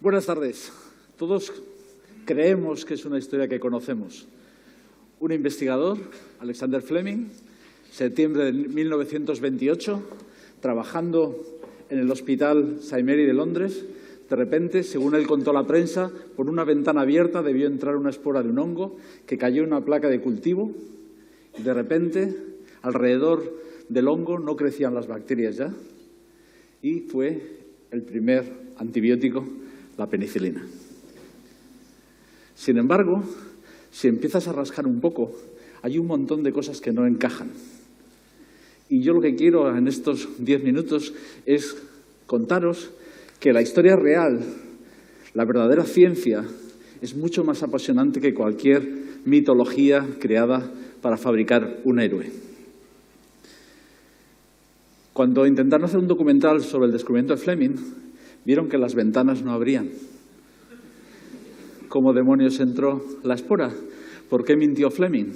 Buenas tardes. Todos creemos que es una historia que conocemos. Un investigador, Alexander Fleming, septiembre de 1928, trabajando en el Hospital St. Mary de Londres, de repente, según él contó a la prensa, por una ventana abierta debió entrar una espora de un hongo que cayó en una placa de cultivo y de repente, alrededor del hongo no crecían las bacterias ya y fue el primer antibiótico, la penicilina. Sin embargo, si empiezas a rascar un poco, hay un montón de cosas que no encajan. Y yo lo que quiero en estos 10 minutos es contaros que la historia real, la verdadera ciencia, es mucho más apasionante que cualquier mitología creada para fabricar un héroe. Cuando intentaron hacer un documental sobre el descubrimiento de Fleming, vieron que las ventanas no abrían. ¿Cómo demonios entró la espora? ¿Por qué mintió Fleming?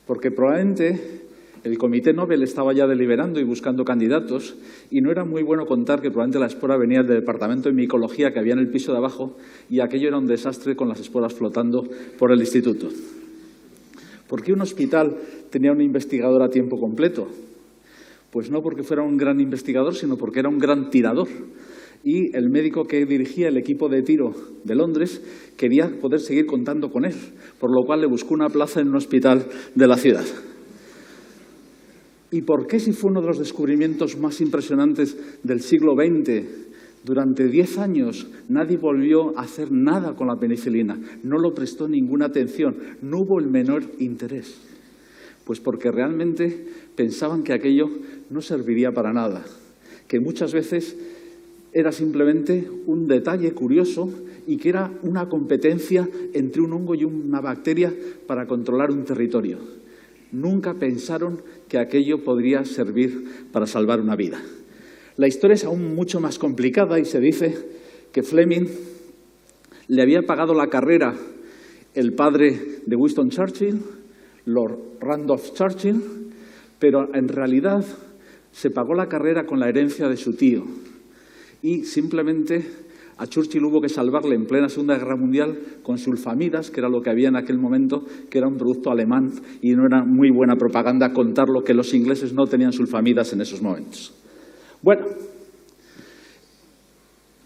Porque probablemente el Comité Nobel estaba ya deliberando y buscando candidatos y no era muy bueno contar que probablemente la espora venía del departamento de micología que había en el piso de abajo y aquello era un desastre con las esporas flotando por el instituto. ¿Por qué un hospital tenía un investigador a tiempo completo? Pues no porque fuera un gran investigador, sino porque era un gran tirador. Y el médico que dirigía el equipo de tiro de Londres quería poder seguir contando con él, por lo cual le buscó una plaza en un hospital de la ciudad. ¿Y por qué, si fue uno de los descubrimientos más impresionantes del siglo XX, durante 10 años nadie volvió a hacer nada con la penicilina? No lo prestó ninguna atención, no hubo el menor interés. Pues porque realmente pensaban que aquello no serviría para nada, que muchas veces era simplemente un detalle curioso y que era una competencia entre un hongo y una bacteria para controlar un territorio. Nunca pensaron que aquello podría servir para salvar una vida. La historia es aún mucho más complicada y se dice que Fleming le había pagado la carrera el padre de Winston Churchill, Lord Randolph Churchill, pero en realidad se pagó la carrera con la herencia de su tío. Y simplemente a Churchill hubo que salvarle en plena Segunda Guerra Mundial con sulfamidas, que era lo que había en aquel momento, que era un producto alemán y no era muy buena propaganda contar lo que los ingleses no tenían sulfamidas en esos momentos. Bueno,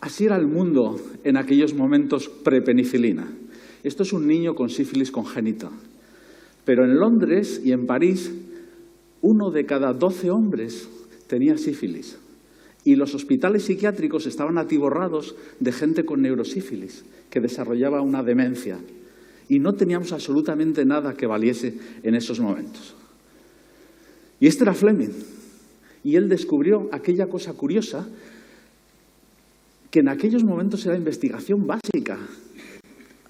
así era el mundo en aquellos momentos pre-penicilina. Esto es un niño con sífilis congénita. Pero en Londres y en París, 1 de cada 12 hombres tenía sífilis. Y los hospitales psiquiátricos estaban atiborrados de gente con neurosífilis, que desarrollaba una demencia. Y no teníamos absolutamente nada que valiese en esos momentos. Y este era Fleming. Y él descubrió aquella cosa curiosa que en aquellos momentos era investigación básica.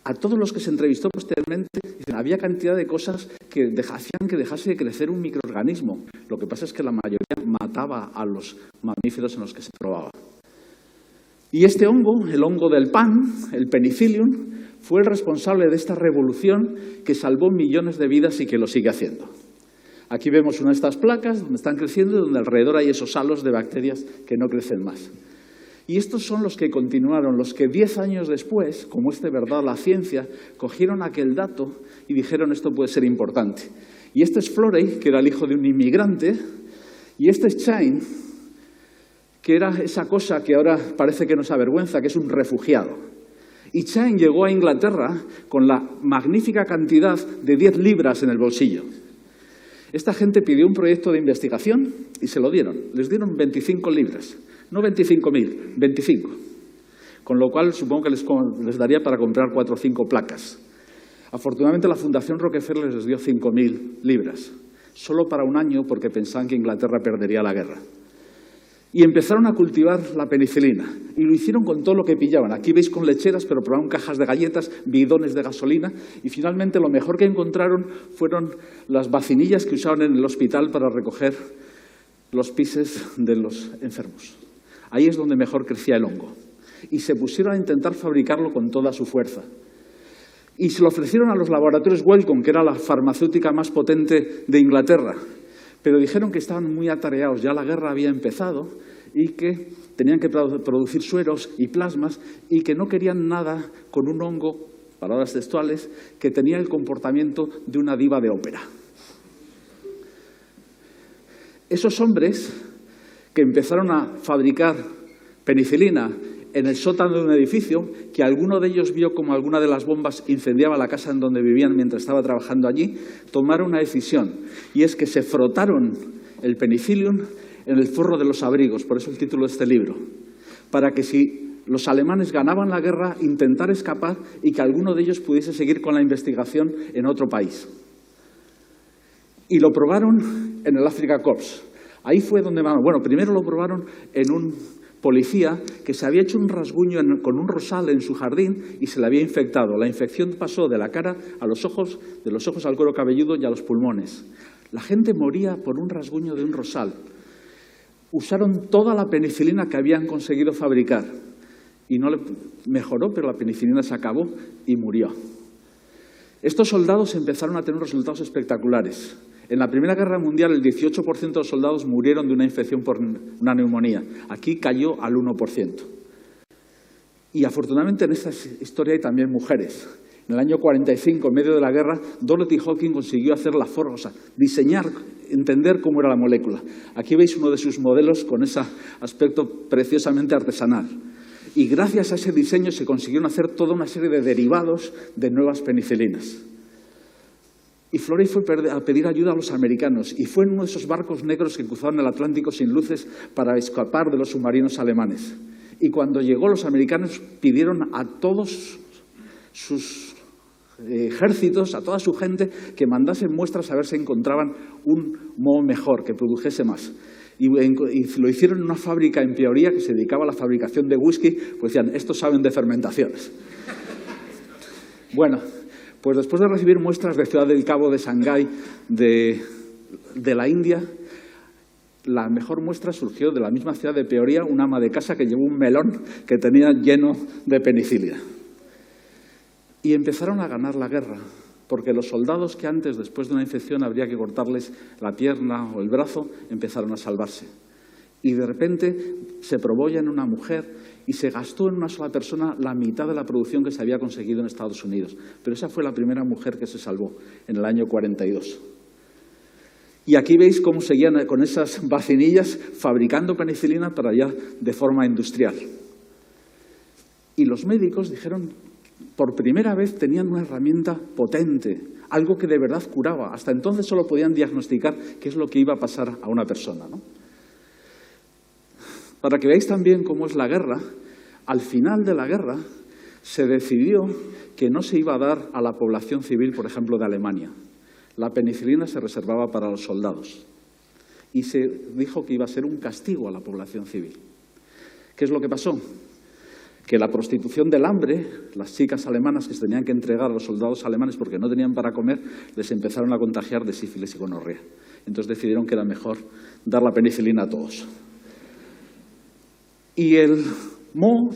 A todos los que se entrevistó posteriormente, dicen, había cantidad de cosas que hacían que dejase de crecer un microorganismo. Lo que pasa es que la mayoría mataba a los mamíferos en los que se probaba. Y este hongo, el hongo del pan, el penicillium, fue el responsable de esta revolución que salvó millones de vidas y que lo sigue haciendo. Aquí vemos una de estas placas donde están creciendo y donde alrededor hay esos halos de bacterias que no crecen más. Y estos son los que continuaron, los que 10 años después, como es de verdad la ciencia, cogieron aquel dato y dijeron esto puede ser importante. Y este es Florey, que era el hijo de un inmigrante, y este es Chain, que era esa cosa que ahora parece que nos avergüenza, que es un refugiado. Y Chain llegó a Inglaterra con la magnífica cantidad de 10 libras en el bolsillo. Esta gente pidió un proyecto de investigación y se lo dieron. Les dieron 25 libras. No 25.000, 25. Con lo cual supongo que les daría para comprar 4 o 5 placas. Afortunadamente la Fundación Rockefeller les dio 5.000 libras. Solo para un año porque pensaban que Inglaterra perdería la guerra. Y empezaron a cultivar la penicilina. Y lo hicieron con todo lo que pillaban. Aquí veis con lecheras, pero probaron cajas de galletas, bidones de gasolina. Y finalmente lo mejor que encontraron fueron las vacinillas que usaban en el hospital para recoger los pises de los enfermos. Ahí es donde mejor crecía el hongo. Y se pusieron a intentar fabricarlo con toda su fuerza. Y se lo ofrecieron a los laboratorios Wellcome, que era la farmacéutica más potente de Inglaterra. Pero dijeron que estaban muy atareados, ya la guerra había empezado y que tenían que producir sueros y plasmas y que no querían nada con un hongo, palabras textuales, que tenía el comportamiento de una diva de ópera. Esos hombres que empezaron a fabricar penicilina en el sótano de un edificio, que alguno de ellos vio como alguna de las bombas incendiaba la casa en donde vivían mientras estaba trabajando allí, tomaron una decisión, y es que se frotaron el penicillium en el forro de los abrigos, por eso el título de este libro, para que si los alemanes ganaban la guerra, intentar escapar y que alguno de ellos pudiese seguir con la investigación en otro país. Y lo probaron en el Afrika Korps. Ahí fue donde, bueno, primero lo probaron en un policía que se había hecho un rasguño con un rosal en su jardín y se le había infectado. La infección pasó de la cara a los ojos, de los ojos al cuero cabelludo y a los pulmones. La gente moría por un rasguño de un rosal. Usaron toda la penicilina que habían conseguido fabricar y no le mejoró, pero la penicilina se acabó y murió. Estos soldados empezaron a tener resultados espectaculares. En la Primera Guerra Mundial, el 18% de los soldados murieron de una infección por una neumonía. Aquí cayó al 1%. Y afortunadamente en esta historia hay también mujeres. En el año 45, en medio de la guerra, Dorothy Hawking consiguió hacer la forma, o sea, diseñar, entender cómo era la molécula. Aquí veis uno de sus modelos con ese aspecto preciosamente artesanal. Y gracias a ese diseño se consiguieron hacer toda una serie de derivados de nuevas penicilinas. Y Florey fue a pedir ayuda a los americanos y fue en uno de esos barcos negros que cruzaron el Atlántico sin luces para escapar de los submarinos alemanes. Y cuando llegó, los americanos pidieron a todos sus ejércitos, a toda su gente, que mandasen muestras a ver si encontraban un moho mejor, que produjese más. Y lo hicieron en una fábrica en Peoria que se dedicaba a la fabricación de whisky, pues decían, estos saben de fermentaciones. Bueno, pues después de recibir muestras de Ciudad del Cabo, de Shanghái, de la India, la mejor muestra surgió de la misma ciudad de Peoria, una ama de casa que llevó un melón que tenía lleno de penicilina. Y empezaron a ganar la guerra, porque los soldados que antes, después de una infección, habría que cortarles la pierna o el brazo, empezaron a salvarse. Y de repente se probó ya en una mujer y se gastó en una sola persona la mitad de la producción que se había conseguido en Estados Unidos. Pero esa fue la primera mujer que se salvó en el año 42. Y aquí veis cómo seguían con esas vacinillas fabricando penicilina para allá de forma industrial. Y los médicos dijeron, por primera vez tenían una herramienta potente, algo que de verdad curaba. Hasta entonces solo podían diagnosticar qué es lo que iba a pasar a una persona, ¿no? Para que veáis también cómo es la guerra, al final de la guerra se decidió que no se iba a dar a la población civil, por ejemplo, de Alemania. La penicilina se reservaba para los soldados y se dijo que iba a ser un castigo a la población civil. ¿Qué es lo que pasó? Que la prostitución del hambre, las chicas alemanas que se tenían que entregar a los soldados alemanes porque no tenían para comer, les empezaron a contagiar de sífilis y gonorrea. Entonces decidieron que era mejor dar la penicilina a todos. Y el moho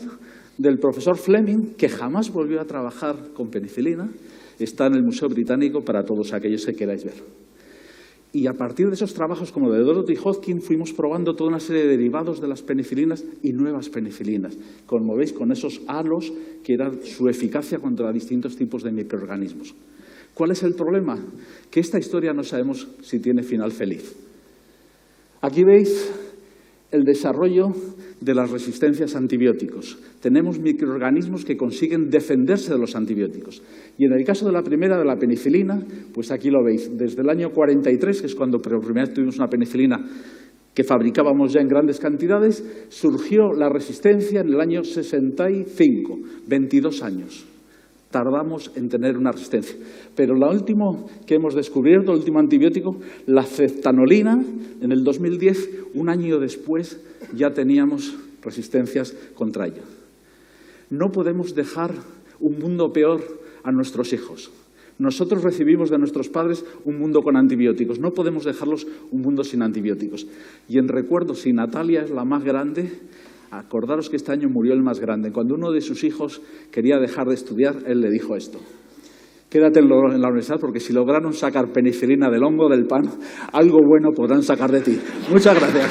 del profesor Fleming, que jamás volvió a trabajar con penicilina, está en el Museo Británico para todos aquellos que queráis ver. Y a partir de esos trabajos, como de Dorothy Hawking, fuimos probando toda una serie de derivados de las penicilinas y nuevas penicilinas, como veis, con esos halos que eran su eficacia contra distintos tipos de microorganismos. ¿Cuál es el problema? Que esta historia no sabemos si tiene final feliz. Aquí veis el desarrollo de las resistencias a antibióticos. Tenemos microorganismos que consiguen defenderse de los antibióticos. Y en el caso de la primera, de la penicilina, pues aquí lo veis. Desde el año 43, que es cuando por primera vez tuvimos una penicilina que fabricábamos ya en grandes cantidades, surgió la resistencia en el año 65, 22 años. Tardamos en tener una resistencia. Pero lo último que hemos descubierto, el último antibiótico, la ceftanolina, en el 2010, un año después, ya teníamos resistencias contra ella. No podemos dejar un mundo peor a nuestros hijos. Nosotros recibimos de nuestros padres un mundo con antibióticos. No podemos dejarlos un mundo sin antibióticos. Y en recuerdo, si Natalia es la más grande, acordaros que este año murió el más grande. Cuando uno de sus hijos quería dejar de estudiar, él le dijo esto. Quédate en la universidad, porque si lograron sacar penicilina del hongo del pan, algo bueno podrán sacar de ti. Muchas gracias.